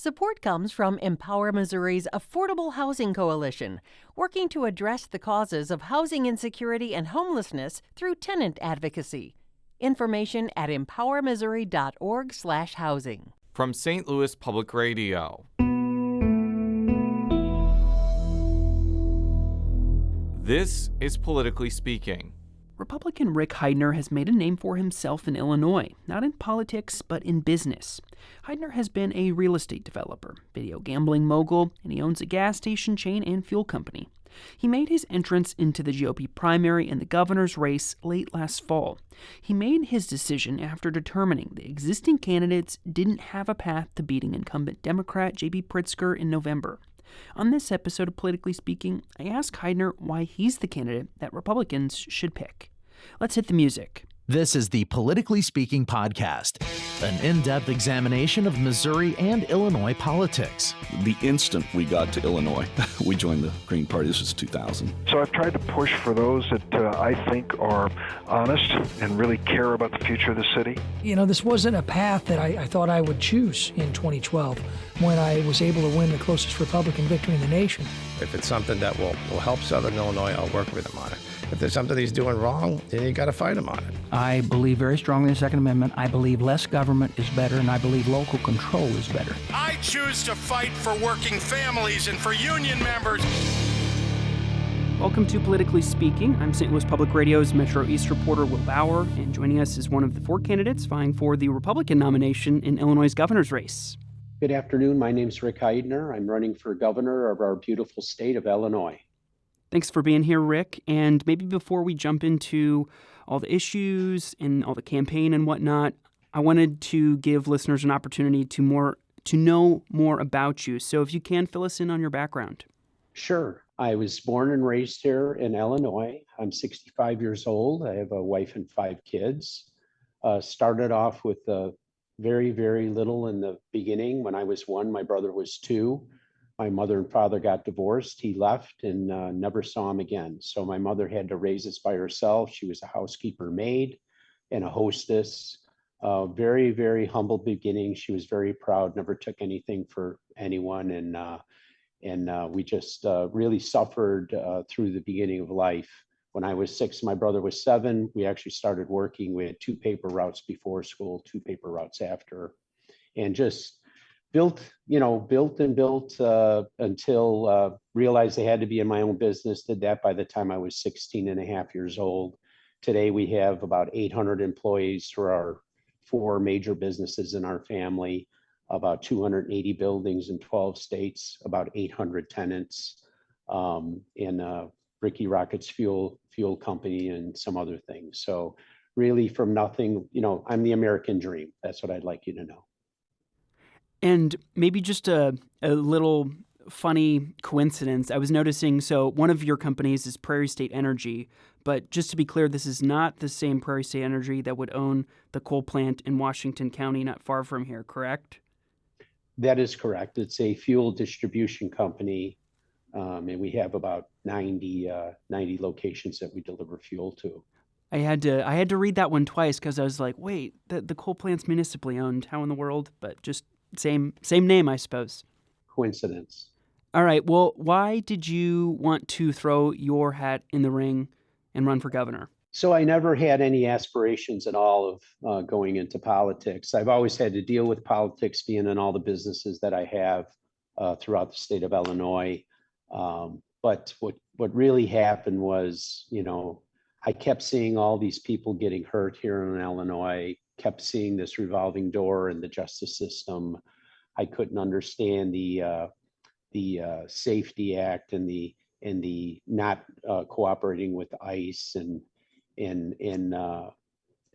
Support comes from Empower Missouri's Affordable Housing Coalition, working to address the causes of housing insecurity and homelessness through tenant advocacy. Information at empowermissouri.org/housing. From St. Louis Public Radio. This is Politically Speaking. Republican Rick Heidner has made a name for himself in Illinois, not in politics, but in business. Heidner has been a real estate developer, video gambling mogul, and he owns a gas station chain and fuel company. He made his entrance into the GOP primary and the governor's race late last fall. He made his decision after determining the existing candidates didn't have a path to beating incumbent Democrat J.B. Pritzker in November. On this episode of Politically Speaking, I ask Heidner why he's the candidate that Republicans should pick. Let's hit the music. This is the Politically Speaking podcast, an in-depth examination of Missouri and Illinois politics. The instant we got to Illinois, we joined the Green Party. This was 2000. So I've tried to push for those that I think are honest and really care about the future of the city. You know, this wasn't a path that I thought I would choose in 2012 when I was able to win the closest Republican victory in the nation. If it's something that will help Southern Illinois, I'll work with him on it. If there's something he's doing wrong, then you got to fight him on it. I believe very strongly in the Second Amendment. I believe less government is better, and I believe local control is better. I choose to fight for working families and for union members. Welcome to Politically Speaking. I'm St. Louis Public Radio's Metro East reporter Will Bauer, and joining us is one of the four candidates vying for the Republican nomination in Illinois' governor's race. Good afternoon. My name's Rick Heidner. I'm running for governor of our beautiful state of Illinois. Thanks for being here, Rick. And maybe before we jump into all the issues and all the campaign and whatnot, I wanted to give listeners an opportunity to know more about you. So if you can, fill us in on your background. Sure. I was born and raised here in Illinois. I'm 65 years old. I have a wife and 5 kids. Started off with very, very little in the beginning. When I was 1, my brother was 2. My mother and father got divorced. He left and never saw him again. So my mother had to raise us by herself. She was a housekeeper maid and a hostess. Very, very humble beginning. She was very proud, never took anything for anyone. And we just really suffered through the beginning of life. When I was 6, my brother was 7. We actually started working. We had 2 paper routes before school, 2 paper routes after, and just built until realized I had to be in my own business. Did that by the time I was 16 and a half years old. Today, we have about 800 employees for our 4 major businesses in our family, about 280 buildings in 12 states, about 800 tenants, in Ricky Rocket's fuel company and some other things. So really from nothing, I'm the American dream. That's what I'd like you to know. And maybe just a little funny coincidence. I was noticing, so one of your companies is Prairie State Energy, but just to be clear, this is not the same Prairie State Energy that would own the coal plant in Washington County, not far from here, correct? That is correct. It's a fuel distribution company, and we have about 90 locations that we deliver fuel to. I had to read that one twice because I was like, wait, the coal plant's municipally owned. How in the world? But just same name, I suppose. Coincidence. All right. Well, why did you want to throw your hat in the ring and run for governor? So I never had any aspirations at all of going into politics. I've always had to deal with politics being in all the businesses that I have throughout the state of Illinois. But what really happened was, I kept seeing all these people getting hurt here in Illinois, kept seeing this revolving door in the justice system. I couldn't understand the Safety Act and the not cooperating with ICE, and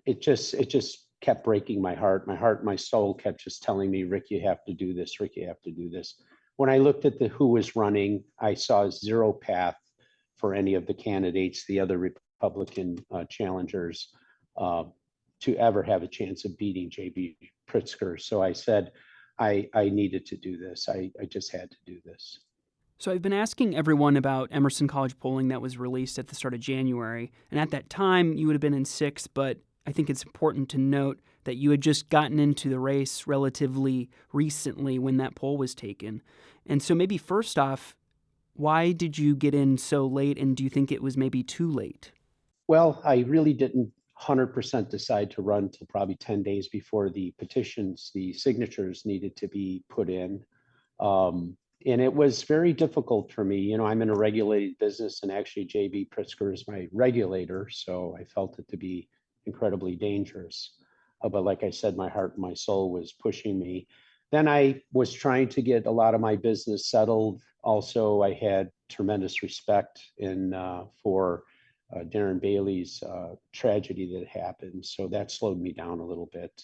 it just kept breaking my heart. My soul kept just telling me, Rick, you have to do this. Rick, you have to do this. When I looked at who was running, I saw zero path for any of the candidates, the other Republican challengers, to ever have a chance of beating J.B. Pritzker. So I said, I needed to do this. I just had to do this. So I've been asking everyone about Emerson College polling that was released at the start of January. And at that time, you would have been in 6th, but I think it's important to note that you had just gotten into the race relatively recently when that poll was taken. And so maybe first off, why did you get in so late, and do you think it was maybe too late? Well, I really didn't 100% decide to run till probably 10 days before the petitions, the signatures needed to be put in. And it was very difficult for me. You know, I'm in a regulated business, and actually JB Pritzker is my regulator, so I felt it to be incredibly dangerous. But like I said, my heart and my soul was pushing me. Then I was trying to get a lot of my business settled. Also, I had tremendous respect for Darren Bailey's tragedy that happened. So that slowed me down a little bit.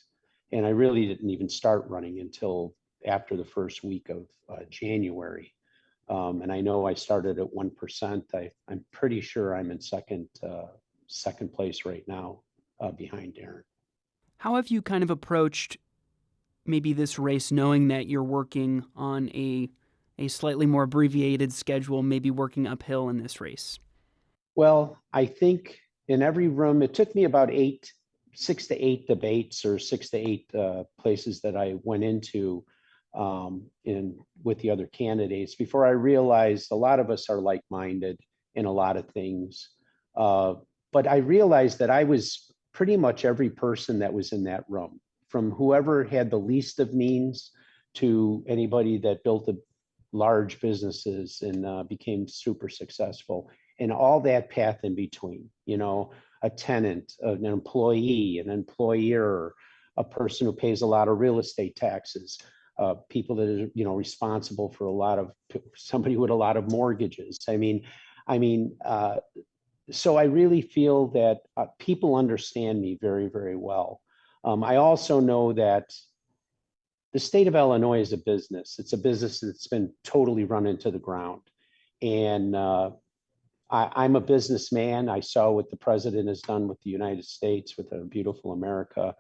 And I really didn't even start running until after the first week of January. And I know I started at 1%. I'm pretty sure I'm in second place right now behind Darren. How have you kind of approached maybe this race, knowing that you're working on a slightly more abbreviated schedule, maybe working uphill in this race? Well, I think in every room, it took me about 6 to 8 debates or 6 to 8 places that I went into with the other candidates before I realized a lot of us are like-minded in a lot of things. But I realized that I was pretty much every person that was in that room, from whoever had the least of means to anybody that built large businesses and became super successful, and all that path in between, you know, a tenant, an employee, an employer, a person who pays a lot of real estate taxes, people that are, you know, responsible for somebody with a lot of mortgages. So I really feel that people understand me very, very well. I also know that the state of Illinois is a business. It's a business that's been totally run into the ground. And I'm a businessman. I saw what the president has done with the United States, with a beautiful America.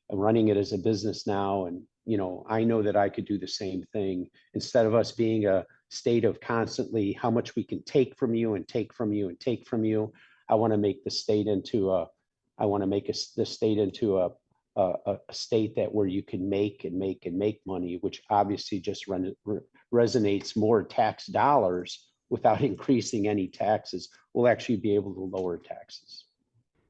I'm running it as a business now. And, you know, I know that I could do the same thing. Instead of us being a state of constantly how much we can take from you and take from you and take from you, I want to make the state into a state that where you can make and make and make money, which obviously just resonates more tax dollars without increasing any taxes. We'll actually be able to lower taxes.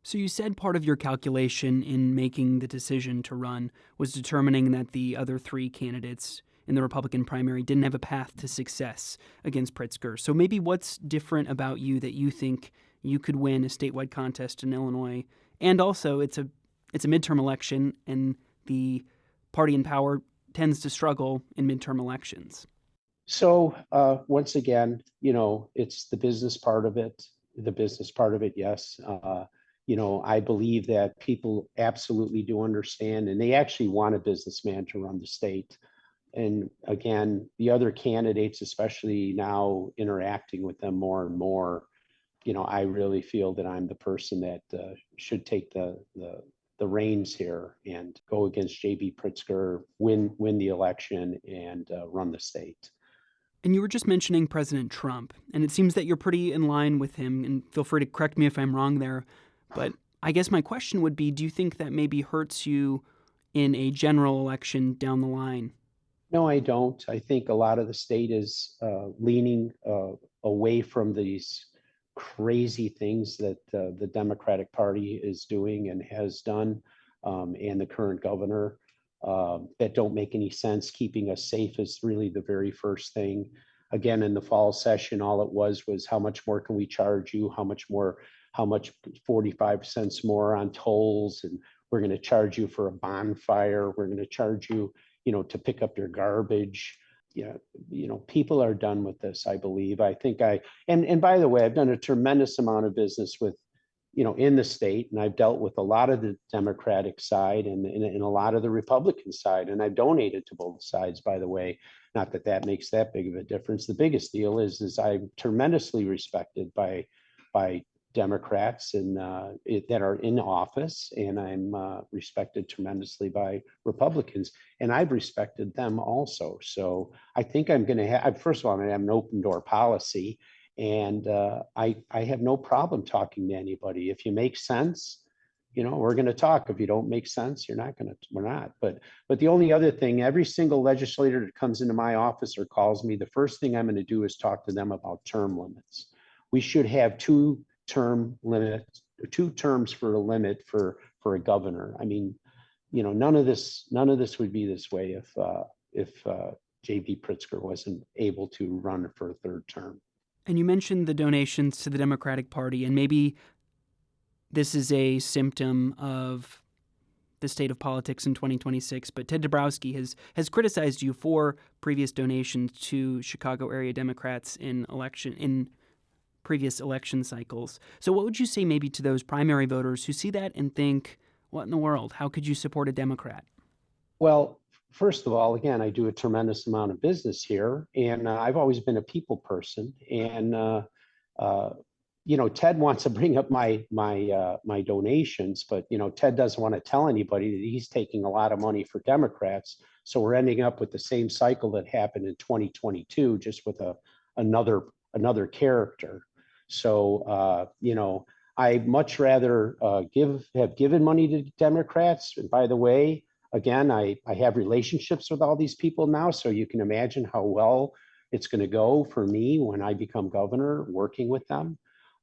So you said part of your calculation in making the decision to run was determining that the other three candidates in the Republican primary didn't have a path to success against Pritzker. So maybe what's different about you that you think you could win a statewide contest in Illinois? And also, it's a midterm election, and the party in power tends to struggle in midterm elections. So once again, you know, it's the business part of it. Yes. You know, I believe that people absolutely do understand, and they actually want a businessman to run the state. And again, the other candidates, especially now interacting with them more and more, you know, I really feel that I'm the person that should take the reins here and go against JB Pritzker, win the election, and run the state. And you were just mentioning President Trump, and it seems that you're pretty in line with him, and feel free to correct me if I'm wrong there. But I guess my question would be, do you think that maybe hurts you in a general election down the line? No, I don't. I think a lot of the state is leaning away from these crazy things that the Democratic Party is doing and has done, and the current governor that don't make any sense. Keeping us safe is really the very first thing. Again, in the fall session, all it was how much more can we charge you? How much 45 cents more on tolls, and we're going to charge you for a bonfire. We're going to charge you, you know, to pick up your garbage. You know, people are done with this, I believe. I think and by the way, I've done a tremendous amount of business with, you know, in the state, and I've dealt with a lot of the Democratic side and a lot of the Republican side, and I've donated to both sides, by the way. Not that that makes that big of a difference. The biggest deal is I'm tremendously respected by Democrats and that are in office, and I'm respected tremendously by Republicans, and I've respected them also. So I think I'm going to have, first of all, I'm going to have an open door policy, and I have no problem talking to anybody. If you make sense, we're going to talk. If you don't make sense, we're not. But the only other thing, every single legislator that comes into my office or calls me, the first thing I'm going to do is talk to them about term limits. We should have two terms for a limit for a governor. I mean, none of this would be this way if J.B. Pritzker wasn't able to run for a third term. And you mentioned the donations to the Democratic Party, and maybe this is a symptom of the state of politics in 2026, but Ted Dabrowski has criticized you for previous donations to Chicago area Democrats in previous election cycles. So what would you say maybe to those primary voters who see that and think, what in the world? How could you support a Democrat? Well, first of all, again, I do a tremendous amount of business here, and I've always been a people person. And Ted wants to bring up my donations, but Ted doesn't want to tell anybody that he's taking a lot of money for Democrats. So we're ending up with the same cycle that happened in 2022, just with another character. So I'd much rather have given money to Democrats. And by the way, again, I have relationships with all these people now, so you can imagine how well it's going to go for me when I become governor, working with them.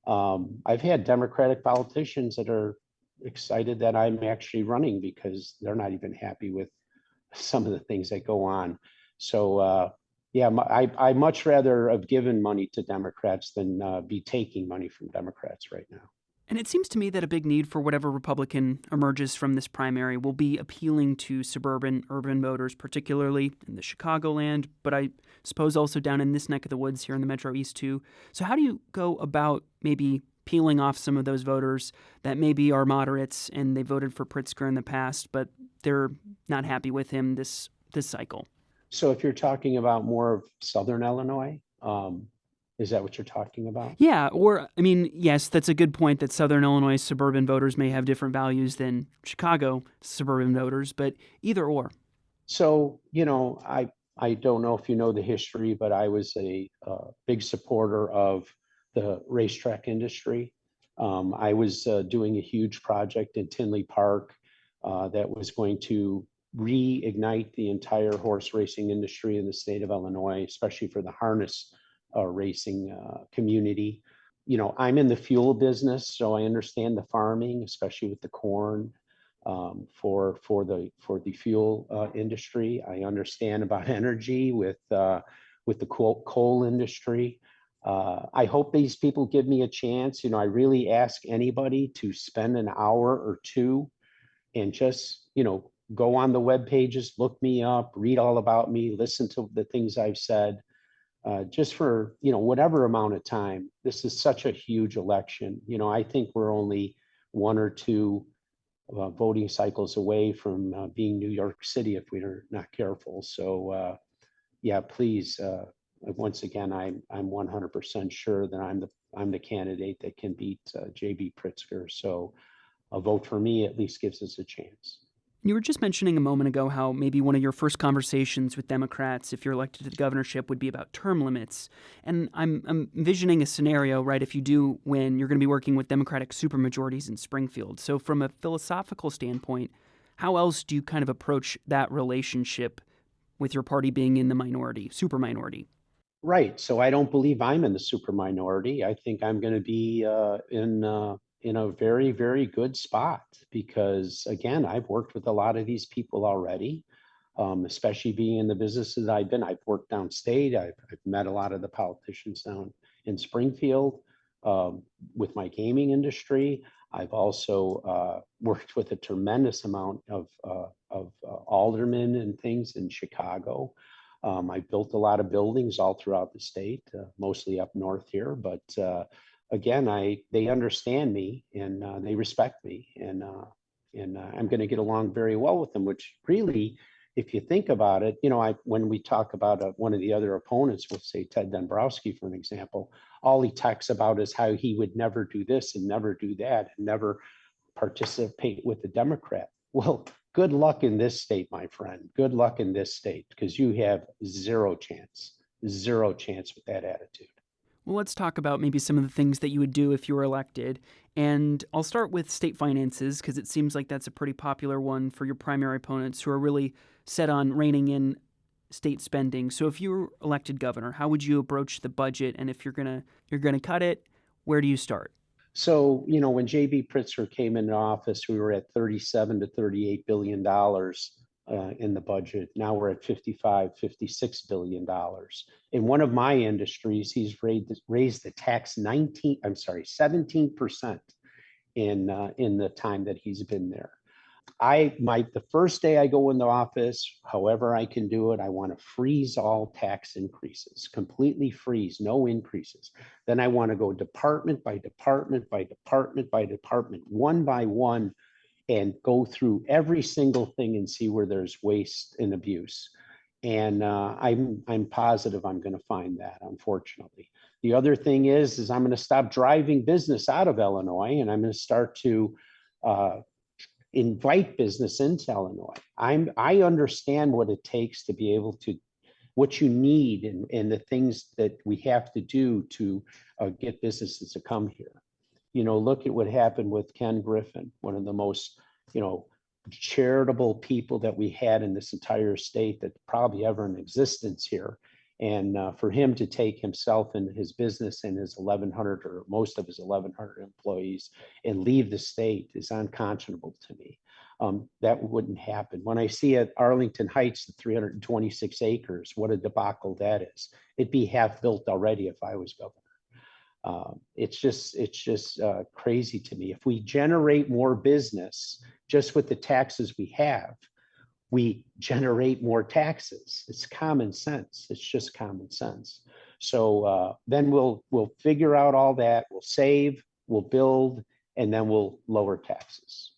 I've had Democratic politicians that are excited that I'm actually running because they're not even happy with some of the things that go on. So I much rather have given money to Democrats than be taking money from Democrats right now. And it seems to me that a big need for whatever Republican emerges from this primary will be appealing to suburban, urban voters, particularly in the Chicagoland, but I suppose also down in this neck of the woods here in the Metro East too. So how do you go about maybe peeling off some of those voters that maybe are moderates and they voted for Pritzker in the past, but they're not happy with him this cycle? So if you're talking about more of Southern Illinois, is that what you're talking about? Yeah, or, I mean, yes, that's a good point that Southern Illinois suburban voters may have different values than Chicago suburban voters, but either or. So, I don't know if you know the history, but I was a big supporter of the racetrack industry. I was doing a huge project in Tinley Park that was going to reignite the entire horse racing industry in the state of Illinois, especially for the harness racing community. I'm in the fuel business, so I understand the farming, especially with the corn for the fuel industry. I understand about energy with the coal industry. I hope these people give me a chance. I really ask anybody to spend an hour or two and just go on the web pages, look me up, read all about me, listen to the things I've said. Just for whatever amount of time. This is such a huge election. I think we're only one or two voting cycles away from being New York City if we're not careful. So please, once again, I'm 100% sure that I'm the candidate that can beat J.B. Pritzker. So a vote for me at least gives us a chance. You were just mentioning a moment ago how maybe one of your first conversations with Democrats, if you're elected to the governorship, would be about term limits. And I'm envisioning a scenario, right, if you do win, you're going to be working with Democratic supermajorities in Springfield. So from a philosophical standpoint, how else do you kind of approach that relationship with your party being in the minority, super minority? Right. So I don't believe I'm in the super minority. I think I'm going to be in a very, very good spot because, again, I've worked with a lot of these people already, especially being in the businesses that I've been. I've worked downstate. I've met a lot of the politicians down in Springfield with my gaming industry. I've also worked with a tremendous amount of aldermen and things in Chicago. I built a lot of buildings all throughout the state, mostly up north here, but again, they understand me and they respect me, and I'm going to get along very well with them. Which really, if you think about it, when we talk about one of the other opponents, we'll say Ted Dombrowski, for an example, all he talks about is how he would never do this and never do that and never participate with the Democrat. Well, good luck in this state, my friend. Good luck in this state because you have zero chance with that attitude. Well, let's talk about maybe some of the things that you would do if you were elected. And I'll start with state finances, because it seems like that's a pretty popular one for your primary opponents who are really set on reining in state spending. So if you were elected governor, how would you approach the budget? And if you're gonna cut it, where do you start? So, when J.B. Pritzker came into office, we were at $37 to $38 billion in the budget. Now we're at $55-56 billion. In one of my industries, he's raised the tax 17% in the time that he's been there. The first day I go into office, however I can do it, I want to freeze all tax increases, completely freeze, no increases. Then I want to go department by department by department by department, one by one, and go through every single thing and see where there's waste and abuse. And I'm positive I'm going to find that, unfortunately. The other thing is I'm going to stop driving business out of Illinois, and I'm going to start to invite business into Illinois. I understand what it takes to be able to, what you need and the things that we have to do to get businesses to come here. Look at what happened with Ken Griffin, one of the most, charitable people that we had in this entire state that probably ever in existence here. And for him to take himself and his business and his 1,100 or most of his 1,100 employees and leave the state is unconscionable to me. That wouldn't happen. When I see at Arlington Heights, the 326 acres, what a debacle that is. It'd be half built already if I was governor. It's just crazy to me. If we generate more business just with the taxes we have, we generate more taxes. It's common sense. It's just common sense. So then we'll figure out all that. We'll save, we'll build, and then we'll lower taxes.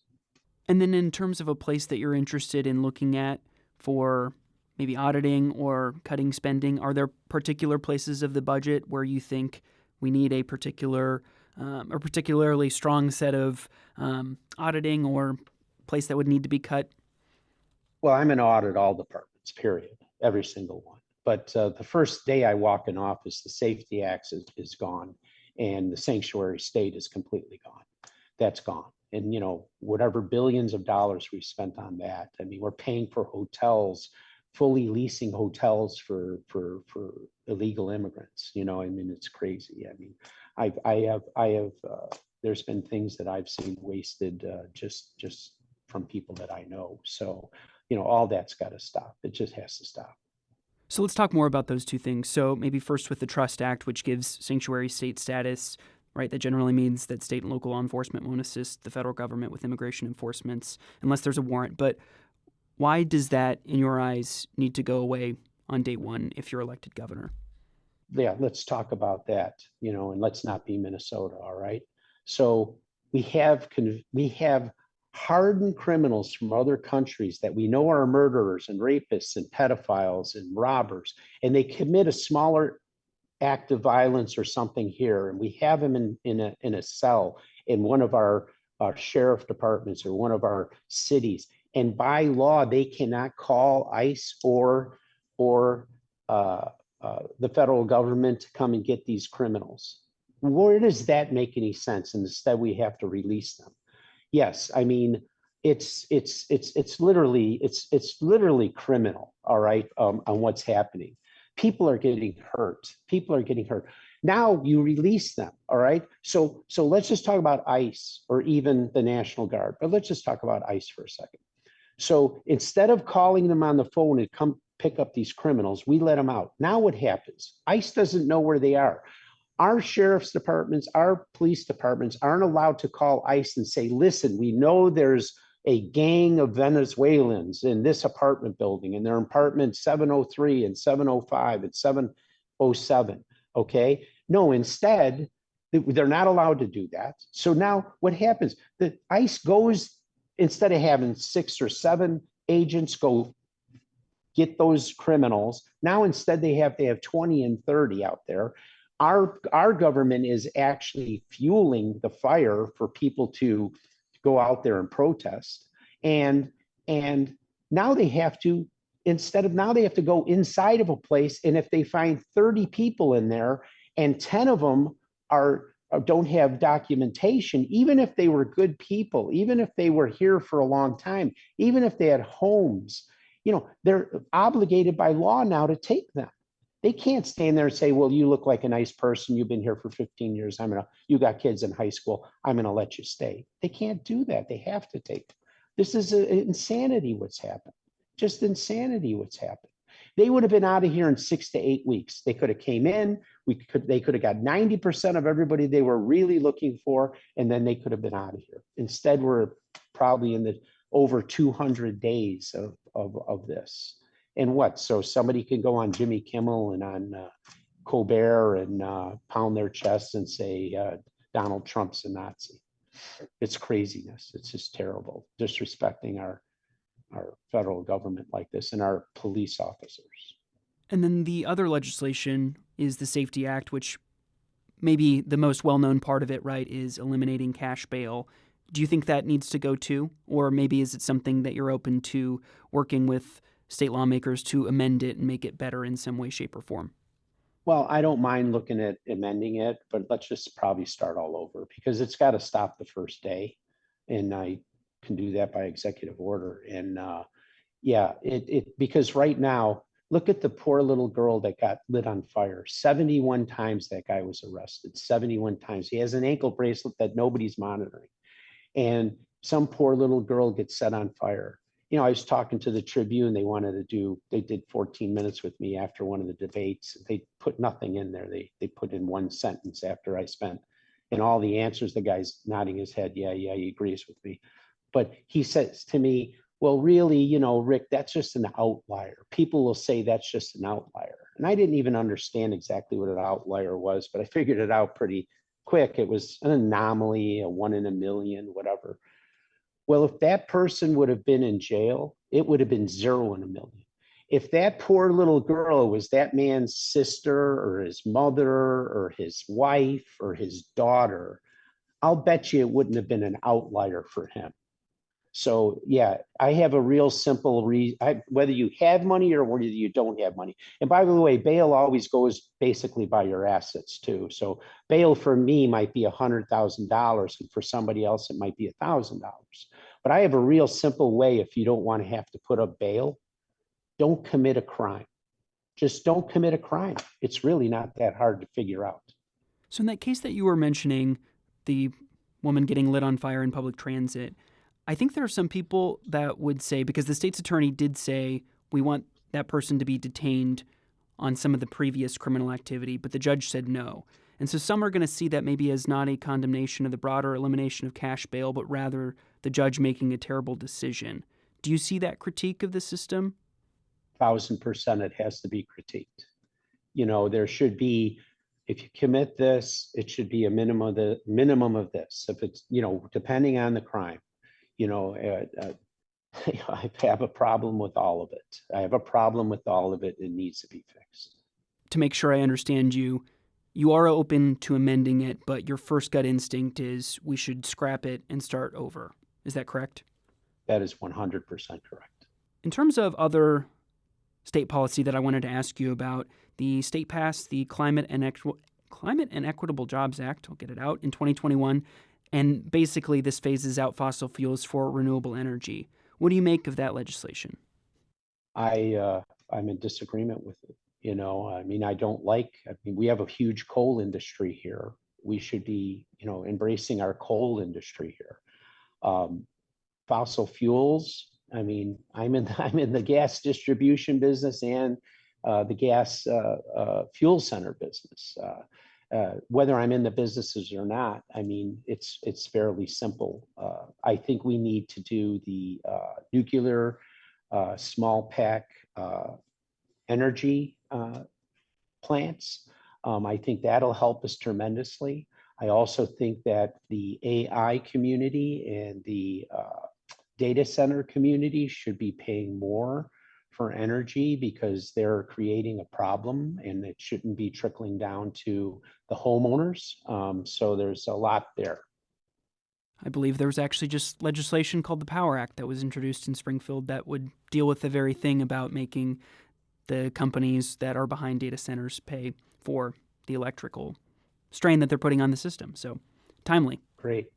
And then in terms of a place that you're interested in looking at for maybe auditing or cutting spending, are there particular places of the budget where you think we need a particularly strong set of auditing or place that would need to be cut? Well, I'm going to audit all departments, period, every single one. But the first day I walk in office, the Safety Act is gone, and the sanctuary state is completely gone. That's gone. And, whatever billions of dollars we spent on that, I mean, we're paying for hotels, fully leasing hotels for illegal immigrants. It's crazy. I mean, I have there's been things that I've seen wasted just from people that I know. So, all that's got to stop. It just has to stop. So let's talk more about those two things. So maybe first with the Trust Act, which gives sanctuary state status, right? That generally means that state and local law enforcement won't assist the federal government with immigration enforcements unless there's a warrant. But why does that, in your eyes, need to go away on day one if you're elected governor? Yeah, let's talk about that, and let's not be Minnesota, all right? So we have hardened criminals from other countries that we know are murderers and rapists and pedophiles and robbers, and they commit a smaller act of violence or something here, and we have them in a cell in one of our sheriff departments or one of our cities, and by law they cannot call ICE or the federal government to come and get these criminals. Where does that make any sense? And instead we have to release them. Yes, I mean, it's literally criminal, all right, on what's happening. People are getting hurt. Now you release them, all right? So let's just talk about ICE or even the National Guard, but let's just talk about ICE for a second. So instead of calling them on the phone and come pick up these criminals, we let them out. Now what happens? ICE doesn't know where they are. Our sheriff's departments, our police departments aren't allowed to call ICE and say, listen, we know there's a gang of Venezuelans in this apartment building, and they're in apartment 703 and 705 and 707, okay? No, instead, they're not allowed to do that. So now what happens? The ICE goes, instead of having 6 or 7 agents go get those criminals, now instead they have 20 and 30 out there. Our government is actually fueling the fire for people to go out there and protest. And now they have to, now they have to go inside of a place. And if they find 30 people in there and 10 of them don't have documentation, even if they were good people, even if they were here for a long time, even if they had homes. They're obligated by law now to take them. They can't stand there and say, well, you look like a nice person. You've been here for 15 years. You got kids in high school. I'm going to let you stay. They can't do that. They have to take them. This is insanity what's happened. Just insanity what's happened. They would have been out of here in 6 to 8 weeks. They could have came in. They could have got 90% of everybody they were really looking for, and then they could have been out of here. Instead, we're probably in the over 200 days of this. And what? So somebody can go on Jimmy Kimmel and on Colbert and pound their chests and say Donald Trump's a Nazi. It's craziness. It's just terrible, disrespecting our federal government like this and our police officers. And then the other legislation is the Safety Act, which maybe the most well-known part of it, right, is eliminating cash bail. Do you think that needs to go too? Or maybe is it something that you're open to working with state lawmakers to amend it and make it better in some way, shape, or form? Well, I don't mind looking at amending it, but let's just probably start all over, because it's got to stop the first day. And I can do that by executive order. And because right now, look at the poor little girl that got lit on fire. 71 times that guy was arrested, 71 times. He has an ankle bracelet that nobody's monitoring. And some poor little girl gets set on fire. I was talking to the Tribune. They did 14 minutes with me after one of the debates. They put nothing in there. They put in one sentence after I spent, and all the answers, the guy's nodding his head. Yeah, he agrees with me. But he says to me, well, really, Rick, that's just an outlier. People will say that's just an outlier. And I didn't even understand exactly what an outlier was, but I figured it out pretty quick. It was an anomaly, a 1 in a million, whatever. Well, if that person would have been in jail, it would have been 0 in a million. If that poor little girl was that man's sister or his mother or his wife or his daughter, I'll bet you it wouldn't have been an outlier for him. So, yeah, I have a real simple reason, whether you have money or whether you don't have money. And by the way, bail always goes basically by your assets too. So bail for me might be $100,000, and for somebody else, it might be $1,000. But I have a real simple way. If you don't want to have to put up bail, don't commit a crime. Just don't commit a crime. It's really not that hard to figure out. So in that case that you were mentioning, the woman getting lit on fire in public transit, I think there are some people that would say, because the state's attorney did say, we want that person to be detained on some of the previous criminal activity, but the judge said no. And so some are going to see that maybe as not a condemnation of the broader elimination of cash bail, but rather the judge making a terrible decision. Do you see that critique of the system? 1,000% it has to be critiqued. There should be, if you commit this, it should be a minimum of this. If it's, depending on the crime. I have a problem with all of it. It needs to be fixed. To make sure I understand you, you are open to amending it, but your first gut instinct is we should scrap it and start over. Is that correct? That is 100% correct. In terms of other state policy that I wanted to ask you about, the state passed the Climate and Equitable Jobs Act, I'll get it out, in 2021. And basically, this phases out fossil fuels for renewable energy. What do you make of that legislation? I'm in disagreement with it. We have a huge coal industry here. We should be, embracing our coal industry here. Fossil fuels. I'm in the gas distribution business and the gas fuel center business. Whether I'm in the businesses or not, it's fairly simple. I think we need to do the nuclear small pack energy plants. I think that'll help us tremendously. I also think that the AI community and the data center community should be paying more for energy, because they're creating a problem and it shouldn't be trickling down to the homeowners. So there's a lot there. I believe there was actually just legislation called the Power Act that was introduced in Springfield that would deal with the very thing about making the companies that are behind data centers pay for the electrical strain that they're putting on the system. So timely. Great.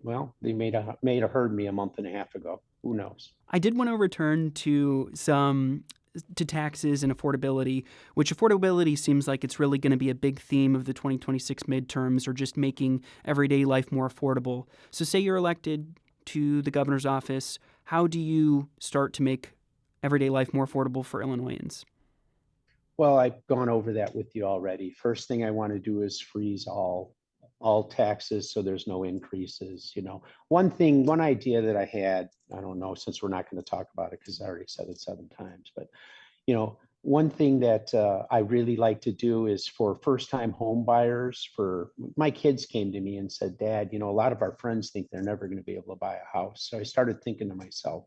Well, they may have heard me a month and a half ago. Who knows? I did want to return to taxes and affordability, which affordability seems like it's really going to be a big theme of the 2026 midterms, or just making everyday life more affordable. So say you're elected to the governor's office, how do you start to make everyday life more affordable for Illinoisans? Well, I've gone over that with you already. First thing I want to do is freeze all taxes so there's no increases. One idea that I had, I don't know, since we're not going to talk about it because I already said it 7 times, but one thing that I really like to do is for first-time home buyers. For my kids came to me and said, Dad, a lot of our friends think they're never going to be able to buy a house. So I started thinking to myself,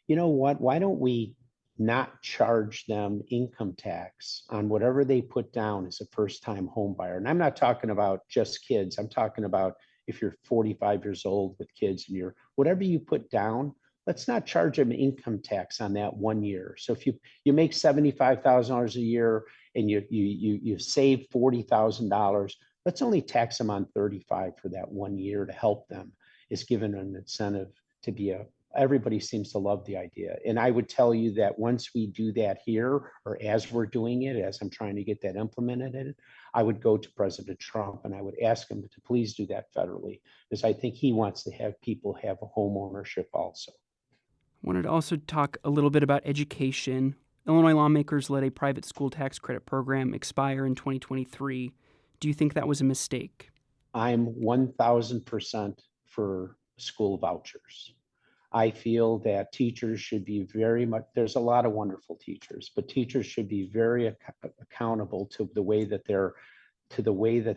you know what, why don't we not charge them income tax on whatever they put down as a first-time home buyer? And I'm not talking about just kids. I'm talking about if you're 45 years old with kids and whatever you put down, let's not charge them income tax on that 1 year. So if you make $75,000 a year and you save $40,000, let's only tax them on 35 for that 1 year to help them. Is given an incentive to everybody seems to love the idea. And I would tell you that once we do that here, or as we're doing it, as I'm trying to get that implemented, I would go to President Trump and I would ask him to please do that federally, because I think he wants to have people have a home ownership also. I wanted to also talk a little bit about education. Illinois lawmakers let a private school tax credit program expire in 2023. Do you think that was a mistake? I'm 1,000% for school vouchers. I feel that teachers should be there's a lot of wonderful teachers, but teachers should be very accountable to the way that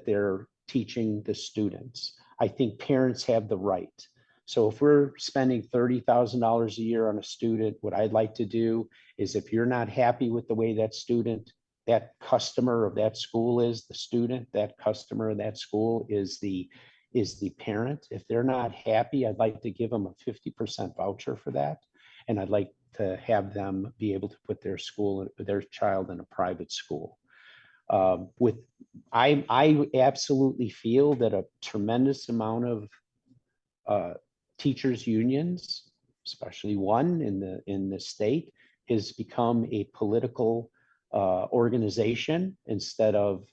they're teaching the students. I think parents have the right. So if we're spending $30,000 a year on a student, what I'd like to do is, if you're not happy with the way that customer of that school is the student, that customer of that school is the parent. If they're not happy, I'd like to give them a 50% voucher for that. And I'd like to have them be able to put their child in a private school. I absolutely feel that a tremendous amount of teachers unions, especially one in the state, has become a political organization instead of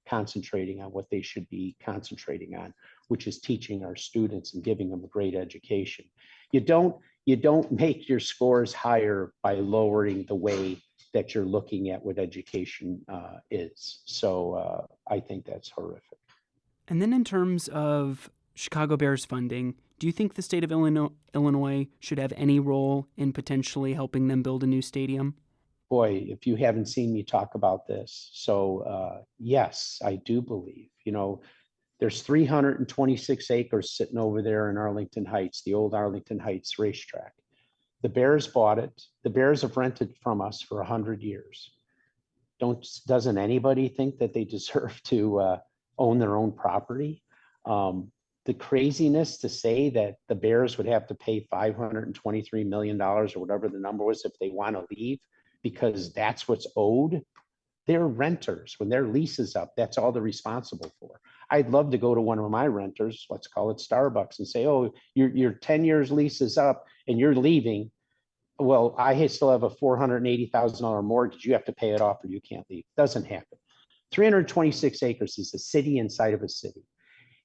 concentrating on what they should be concentrating on, which is teaching our students and giving them a great education. You don't make your scores higher by lowering the way that you're looking at what education is. So I think that's horrific. And then in terms of Chicago Bears funding, do you think the state of Illinois should have any role in potentially helping them build a new stadium? Boy, if you haven't seen me talk about this. So yes, I do believe, there's 326 acres sitting over there in Arlington Heights, the old Arlington Heights racetrack. The Bears bought it. The Bears have rented from us for 100 years. Doesn't anybody think that they deserve to own their own property? The craziness to say that the Bears would have to pay $523 million or whatever the number was if they want to leave, because that's what's owed. They're renters. When their lease is up, that's all they're responsible for. I'd love to go to one of my renters, let's call it Starbucks, and say, oh, your 10 years lease is up and you're leaving. Well, I still have a $480,000 mortgage. You have to pay it off or you can't leave. Doesn't happen. 326 acres is a city inside of a city.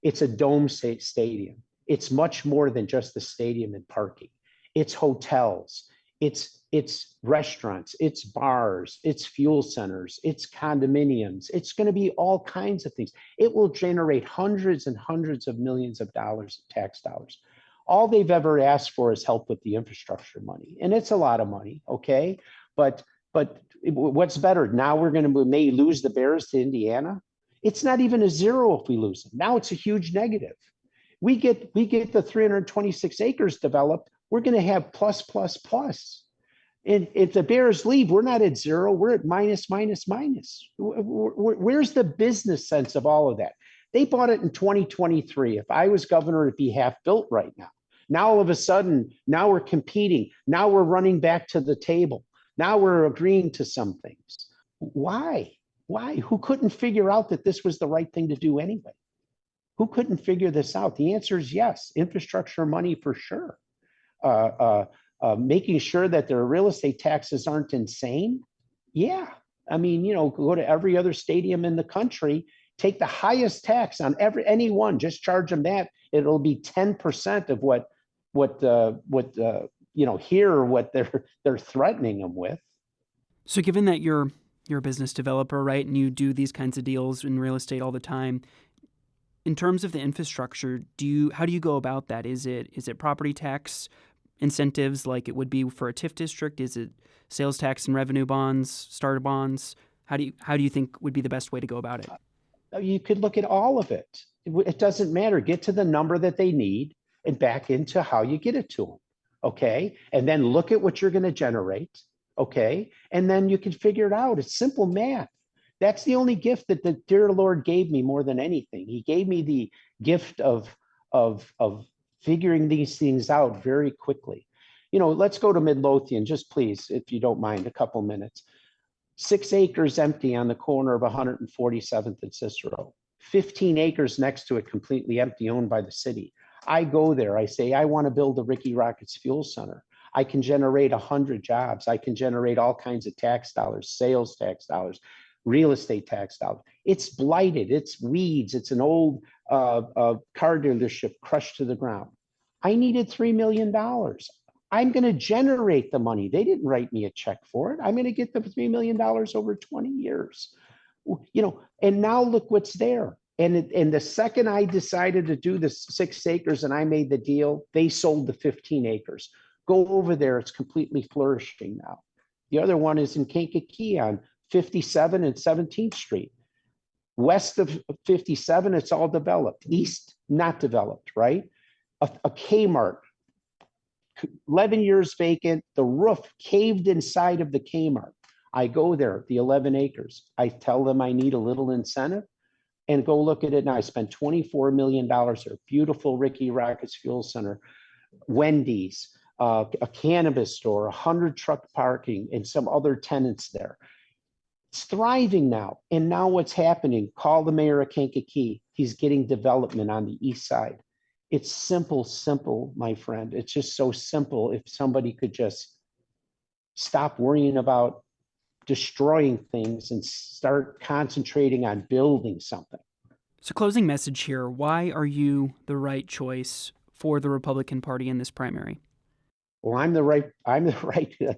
It's a dome stadium. It's much more than just the stadium and parking. It's hotels. It's restaurants, it's bars, it's fuel centers, it's condominiums. It's going to be all kinds of things. It will generate hundreds and hundreds of millions of dollars of tax dollars. All they've ever asked for is help with the infrastructure money. And it's a lot of money, okay? But what's better? Now we may lose the Bears to Indiana. It's not even a zero if we lose them. Now it's a huge negative. We get the 326 acres developed, we're going to have plus, plus, plus. And if the Bears leave, we're not at zero, we're at minus, minus, minus. Where's the business sense of all of that? They bought it in 2023. If I was governor, it'd be half built right now. Now, all of a sudden, now we're competing. Now we're running back to the table. Now we're agreeing to some things. Why? Why? Who couldn't figure out that this was the right thing to do anyway? Who couldn't figure this out? The answer is yes. Infrastructure money for sure. Making sure that their real estate taxes aren't insane. Yeah. I mean, go to every other stadium in the country, take the highest tax on any one, just charge them that. It'll be 10% of what they're threatening them with. So given that you're a business developer, right, and you do these kinds of deals in real estate all the time, in terms of the infrastructure, how do you go about that? Is it property tax incentives like it would be for a TIF district? Is it sales tax and revenue bonds, starter bonds? How do you think would be the best way to go about it? You could look at all of it. It doesn't matter. Get to the number that they need and back into how you get it to them. Okay. And then look at what you're going to generate. Okay. And then you can figure it out. It's simple math. That's the only gift that the dear Lord gave me more than anything. He gave me the gift of figuring these things out very quickly. Let's go to Midlothian, just please, if you don't mind, a couple minutes. 6 acres empty on the corner of 147th and Cicero. 15 acres next to it completely empty, owned by the city. I go there, I say, I want to build the Ricky Rockets Fuel Center. I can generate 100 jobs. I can generate all kinds of tax dollars, sales tax dollars, real estate tax dollars. It's blighted, it's weeds, it's an old car dealership crushed to the ground. I needed $3 million. I'm going to generate the money. They didn't write me a check for it. I'm going to get the $3 million over 20 years. And now look what's there. And the second I decided to do the 6 acres and I made the deal, they sold the 15 acres. Go over there. It's completely flourishing now. The other one is in Kankakee on 57 and 17th Street. West of 57, it's all developed. East, not developed, right? A Kmart, 11 years vacant. The roof caved inside of the Kmart. I go there, the 11 acres. I tell them I need a little incentive and go look at it. And I spent $24 million there. Beautiful Ricky Rockets Fuel Center, Wendy's, a cannabis store, 100 truck parking, and some other tenants there. It's thriving now. And now what's happening? Call the mayor of Kankakee. He's getting development on the east side. It's simple, my friend. It's just so simple. If somebody could just stop worrying about destroying things and start concentrating on building something. So closing message here, why are you the right choice for the Republican Party in this primary? Well, I'm the right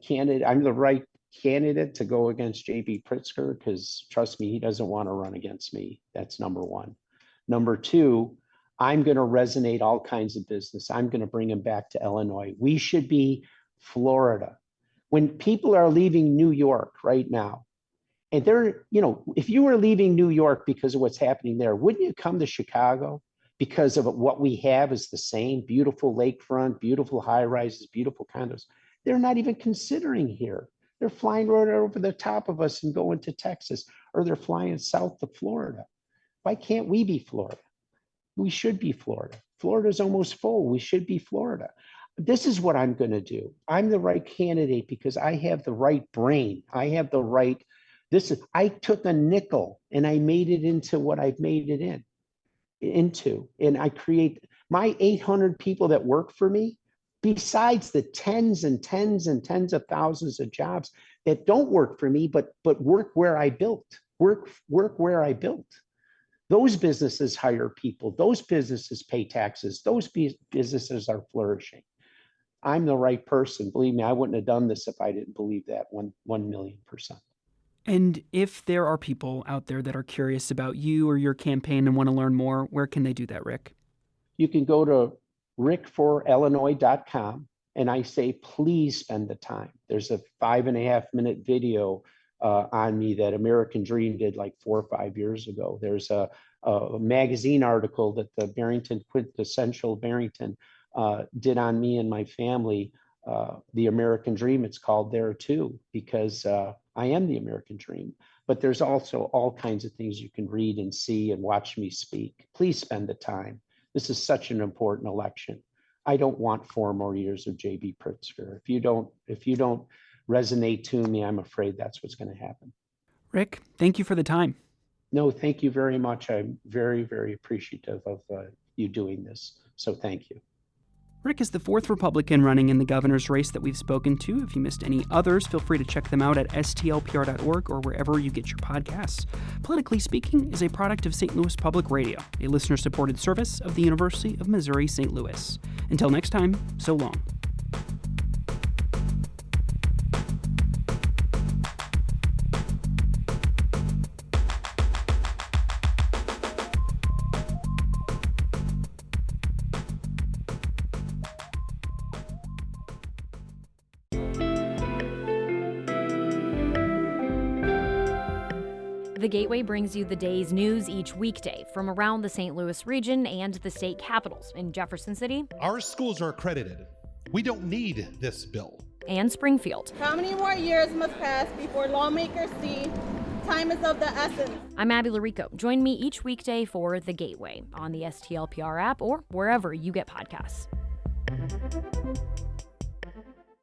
candidate. I'm the right candidate to go against J.B. Pritzker because trust me, he doesn't want to run against me. That's number one. Number two, I'm going to resonate all kinds of business. I'm going to bring him back to Illinois. We should be Florida. When people are leaving New York right now, and they're, if you were leaving New York because of what's happening there, wouldn't you come to Chicago because of what we have is the same? Beautiful lakefront, beautiful high rises, beautiful condos. They're not even considering here. They're flying right over the top of us and going to Texas, or they're flying south to Florida. Why can't we be Florida? We should be Florida. Florida's almost full. We should be Florida. This is what I'm going to do. I'm the right candidate because I have the right brain. I have the right, I took a nickel and I made it into what I've made it into. And I create my 800 people that work for me, besides the tens and tens and tens of thousands of jobs that don't work for me, but work where I built, work where I built. Those businesses hire people. Those businesses pay taxes. Those businesses are flourishing. I'm the right person. Believe me, I wouldn't have done this if I didn't believe that 1,000,000%. And if there are people out there that are curious about you or your campaign and want to learn more, where can they do that, Rick? You can go to rickforillinois.com and I say, please spend the time. There's a 5.5-minute video on me that American Dream did like 4 or 5 years ago. There's a magazine article that the Barrington, Quintessential Barrington, did on me and my family, the American Dream, it's called there too, because I am the American Dream. But there's also all kinds of things you can read and see and watch me speak. Please spend the time. This is such an important election. I don't want 4 more years of J.B. Pritzker. If you don't resonate to me, I'm afraid that's what's going to happen. Rick, thank you for the time. No, thank you very much. I'm very, very appreciative of you doing this. So thank you. Rick is the fourth Republican running in the governor's race that we've spoken to. If you missed any others, feel free to check them out at stlpr.org or wherever you get your podcasts. Politically Speaking is a product of St. Louis Public Radio, a listener-supported service of the University of Missouri St. Louis. Until next time, so long. The Gateway brings you the day's news each weekday from around the St. Louis region and the state capitals in Jefferson City. Our schools are accredited. We don't need this bill. And Springfield. How many more years must pass before lawmakers see time is of the essence? I'm Abby Larico. Join me each weekday for The Gateway on the STLPR app or wherever you get podcasts.